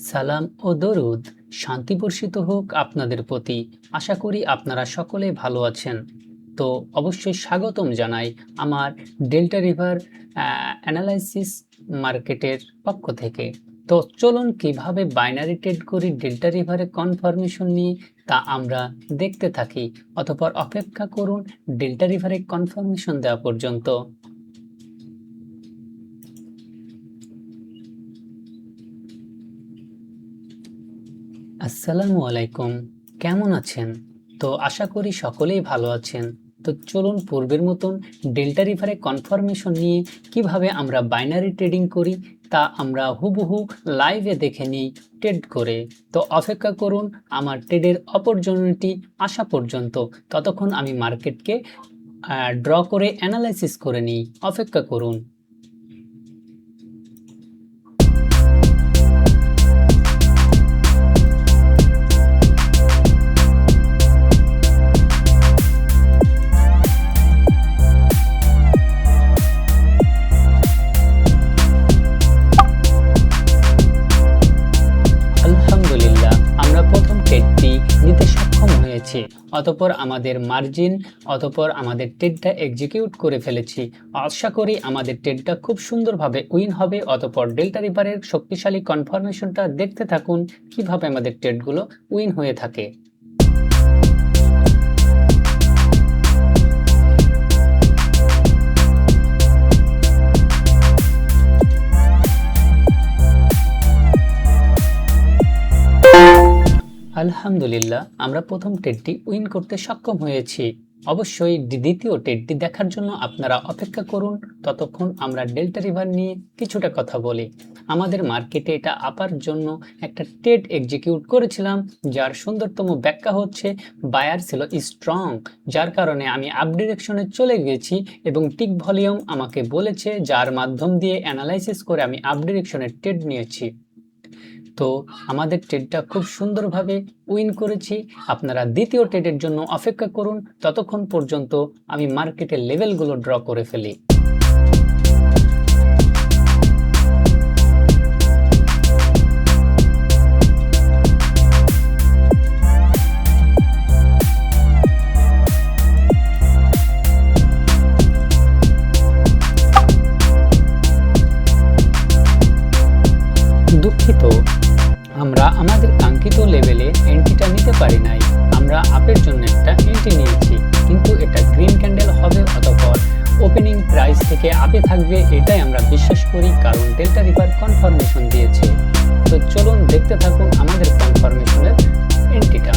সালাম ও দরুদ শান্তি বর্ষিত হোক আপনাদের প্রতি। আশা করি আপনারা সকলে ভালো আছেন। তো অবশ্যই স্বাগতম জানাই আমার ডেল্টা রিভার অ্যানালাইসিস মার্কেটের পক্ষ থেকে। তো চলুন কিভাবে বাইনারি ট্রেড করি ডেল্টা রিভারে কনফার্মেশন নিয়ে তা আমরা দেখতে থাকি, অতঃপর অপেক্ষা করুন ডেল্টা রিভারে কনফার্মেশন দেওয়া পর্যন্ত। আসসালামু আলাইকুম, কেমন আছেন? তো আশা করি সকলেই ভালো আছেন। তো চলুন পূর্বের মতন ডেল্টা রিভারে কনফার্মেশন নিয়ে কিভাবে আমরা বাইনারি ট্রেডিং করি তা আমরা হুবহু লাইভে দেখে নিই ট্রেড করে। তো অপেক্ষা করুন আমার ট্রেডের অপরচুনিটি আসা পর্যন্ত, ততক্ষণ আমি মার্কেটকে ড্র করে অ্যানালাইসিস করে নিই। অপেক্ষা করুন। আলহামদুলিল্লাহ, আমরা প্রথম ট্রেডটি নিতে সক্ষম হয়েছি, অতঃপর আমাদের মার্জিন, অতঃপর আমাদের ট্রেডটা এক্সিকিউট করে ফেলেছি। আশা করি আমাদের ট্রেডটা খুব সুন্দরভাবে উইন হবে। অতঃপর ডেল্টা রিভারের শক্তিশালী কনফার্মেশনটা দেখতে থাকুন কিভাবে আমাদের ট্রেডগুলো উইন হয়ে থাকে। আলহামদুলিল্লাহ, আমরা প্রথম ট্রেডটি উইন করতে সক্ষম হয়েছি। অবশ্যই দ্বিতীয় ট্রেডটি দেখার জন্য আপনারা অপেক্ষা করুন। ততক্ষণ আমরা ডেল্টা রিভার নিয়ে কিছুটা কথা বলি। আমাদের মার্কেটে এটা আপার জন্য একটা ট্রেড এক্সিকিউট করেছিলাম, যার সুন্দরতম ব্যাখ্যা হচ্ছে বায়ার ছিল স্ট্রং, যার কারণে আমি আপ ডিরেকশনে চলে গেছি এবং টিক ভলিউম আমাকে বলেছে, যার মাধ্যম দিয়ে অ্যানালাইসিস করে আমি আপ ডিরেকশনের ট্রেড নিয়েছি। তো আমাদের ট্রেডটা খুব সুন্দরভাবে উইন করেছি। আপনারা দ্বিতীয় ট্রেডের জন্য অপেক্ষা করুন, ততক্ষণ পর্যন্ত আমি মার্কেটের লেভেলগুলো ড্র করে ফেলি। দুঃখিত, আমরা আমাদের কাঙ্ক্ষিত লেভেলে এন্ট্রিটা নিতে পারি নাই। আমরা আপের জন্য একটা এন্ট্রি নিয়েছি, কিন্তু এটা গ্রিন ক্যান্ডেল হবে, অতঃপর ওপেনিং প্রাইস থেকে আপে থাকবে, এটাই আমরা বিশ্বাস করি, কারণ ডেল্টা রিভার কনফার্মেশন দিয়েছে। তো চলুন দেখতে থাকুন আমাদের কনফার্মেশনের এন্ট্রিটা।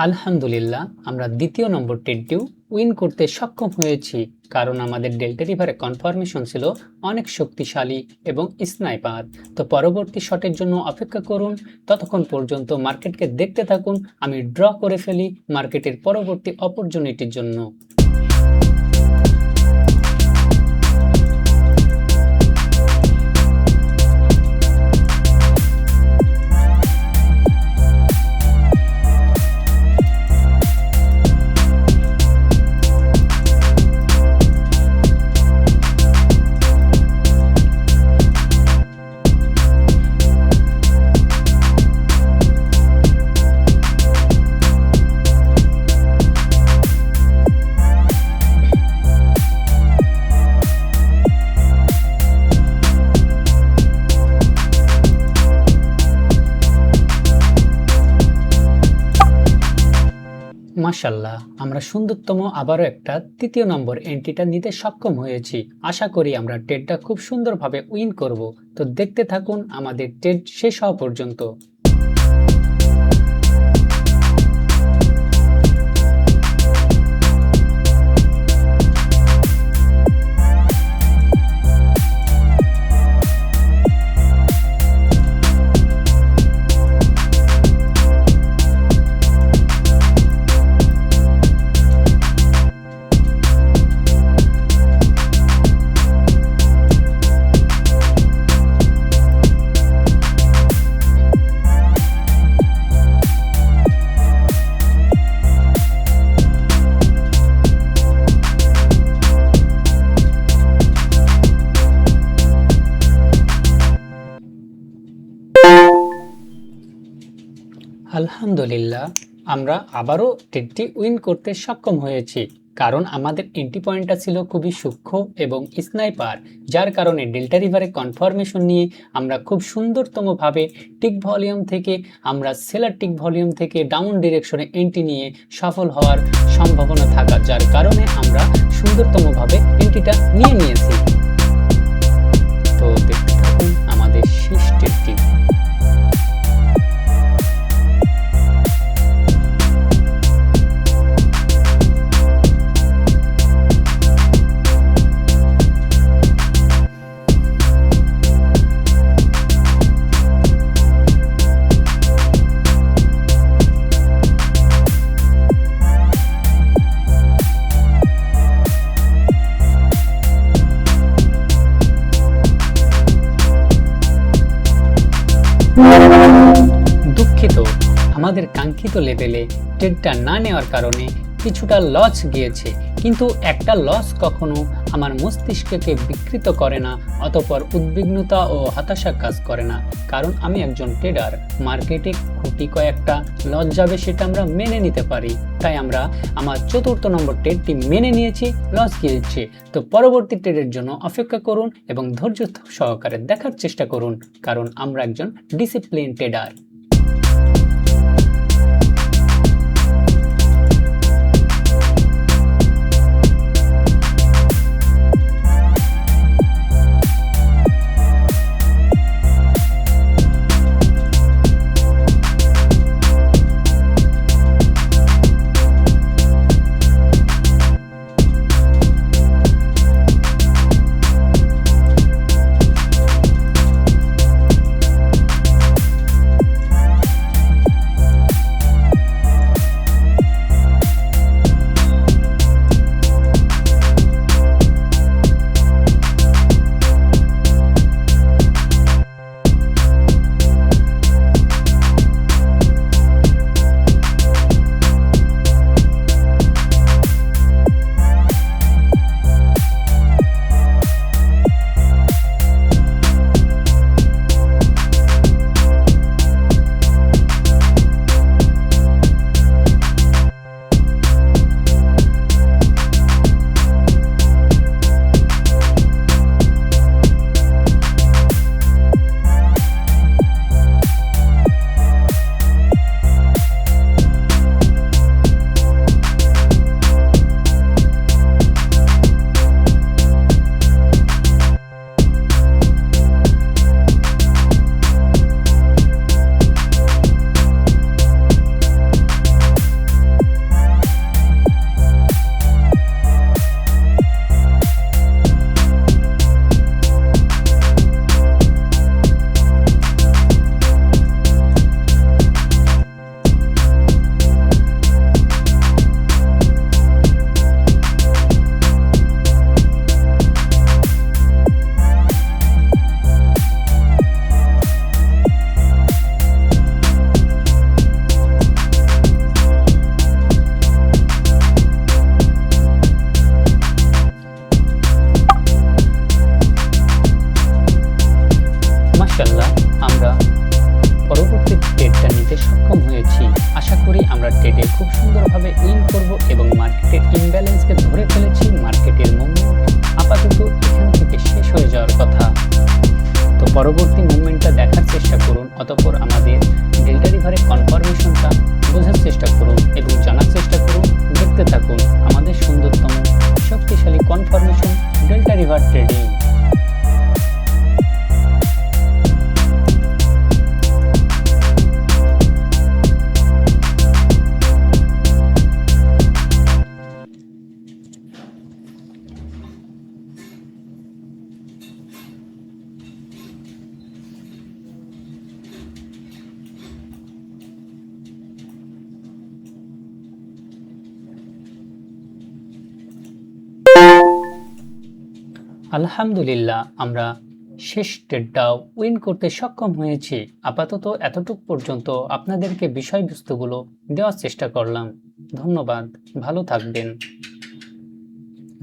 আলহামদুলিল্লাহ, আমরা দ্বিতীয় নম্বর ট্রেডটিও উইন করতে সক্ষম হয়েছি, কারণ আমাদের ডেল্টা রিভারে কনফার্মেশন ছিল অনেক শক্তিশালী এবং স্নাইপার। তো পরবর্তী শটের জন্য অপেক্ষা করুন, ততক্ষণ পর্যন্ত মার্কেটকে দেখতে থাকুন। আমি ড্র করে ফেলি মার্কেটের পরবর্তী অপরচুনিটির জন্য। মাশাআল্লাহ, আমরা সুন্দরতম আবারও একটা তৃতীয় নম্বর এন্ট্রিটা নিতে সক্ষম হয়েছি। আশা করি আমরা ট্রেডটা খুব সুন্দরভাবে উইন করব। তো দেখতে থাকুন আমাদের ট্রেড শেষ হওয়া পর্যন্ত। আলহামদুলিল্লাহ, আমরা আবারও ট্রেডটি উইন করতে সক্ষম হয়েছি, কারণ আমাদের এন্ট্রি পয়েন্টটা ছিল খুবই সূক্ষ্ম এবং স্নাইপার, যার কারণে ডেল্টা রিভারে কনফার্মেশন নিয়ে আমরা খুব সুন্দরতমভাবে টিক ভলিউম থেকে আমরা সেলার টিক ভলিউম থেকে ডাউন ডিরেকশনে এন্ট্রি নিয়ে সফল হওয়ার সম্ভাবনা থাকা, যার কারণে আমরা সুন্দরতমভাবে এন্ট্রিটা নিয়ে নিয়েছি। তো দেখতে থাকুন আমাদের শেষ ট্রেডটি। দুঃখিত, আমাদের কাঙ্ক্ষিত লেভেলে ট্রেডটা না নেওয়ার কারণে কিছুটা লস গিয়েছে, কিন্তু একটা লস কখনো আমার মস্তিষ্ককে বিকৃত করে না, অতঃপর উদ্বিগ্নতা ও হতাশা কাজ করে না, কারণ আমি একজন ট্রেডার। মার্কেটে খুঁটি কয়েকটা লস যাবে, সেটা আমরা মেনে নিতে পারি। তাই আমরা আমার ৪র্থ নম্বর ট্রেডটি মেনে নিয়েছি, লস গিয়েছে। তো পরবর্তী ট্রেডের জন্য অপেক্ষা করুন এবং ধৈর্য সহকারে দেখার চেষ্টা করুন, কারণ আমরা একজন ডিসিপ্লিন ট্রেডার। মাশাআল্লাহ, আমরা পরবর্তী ট্রেডটা নিতে সক্ষম হয়েছি। আশা করি আমরা ট্রেডে খুব সুন্দরভাবে উইন করব এবং মার্কেটের ইমব্যালেন্সকে ধরে ফেলেছি। মার্কেটের মুভমেন্ট আপাতত এখান থেকে শেষ হয়ে যাওয়ার কথা। তো পরবর্তী মুভমেন্টটা দেখার চেষ্টা করুন, অতঃপর আমাদের ডেল্টা রিভারের কনফার্মেশনটা বোঝার চেষ্টা করুন এবং জানার চেষ্টা করুন। দেখতে থাকুন আমাদের সুন্দরতম শক্তিশালী কনফার্মেশন ডেল্টা রিভার ট্রেডিং। আলহামদুলিল্লাহ, আমরা শেষ ট্রেডটাও উইন করতে সক্ষম হয়েছি। আপাতত এতটুক পর্যন্ত আপনাদেরকে বিষয়বস্তুগুলো দেওয়ার চেষ্টা করলাম। ধন্যবাদ, ভালো থাকবেন।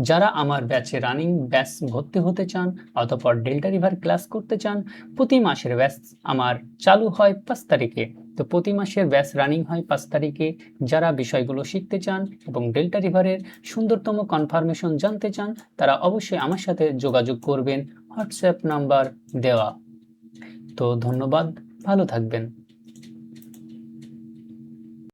যারা আমার ব্যাচে রানিং ব্যাচ ভর্তি হতে চান অতঃপর ডেল্টা রিভার ক্লাস করতে চান, প্রতি মাসের ব্যাচ আমার চালু হয় 5 তারিখে। তো প্রতি মাসের ব্যাচ রানিং হয় 5 তারিখে। যারা বিষয়গুলো শিখতে চান এবং ডেল্টা রিভারের সুন্দরতম কনফার্মেশন জানতে চান, তারা অবশ্যই আমার সাথে যোগাযোগ করবেন, হোয়াটসঅ্যাপ নাম্বার দেওয়া। তো ধন্যবাদ, ভালো থাকবেন।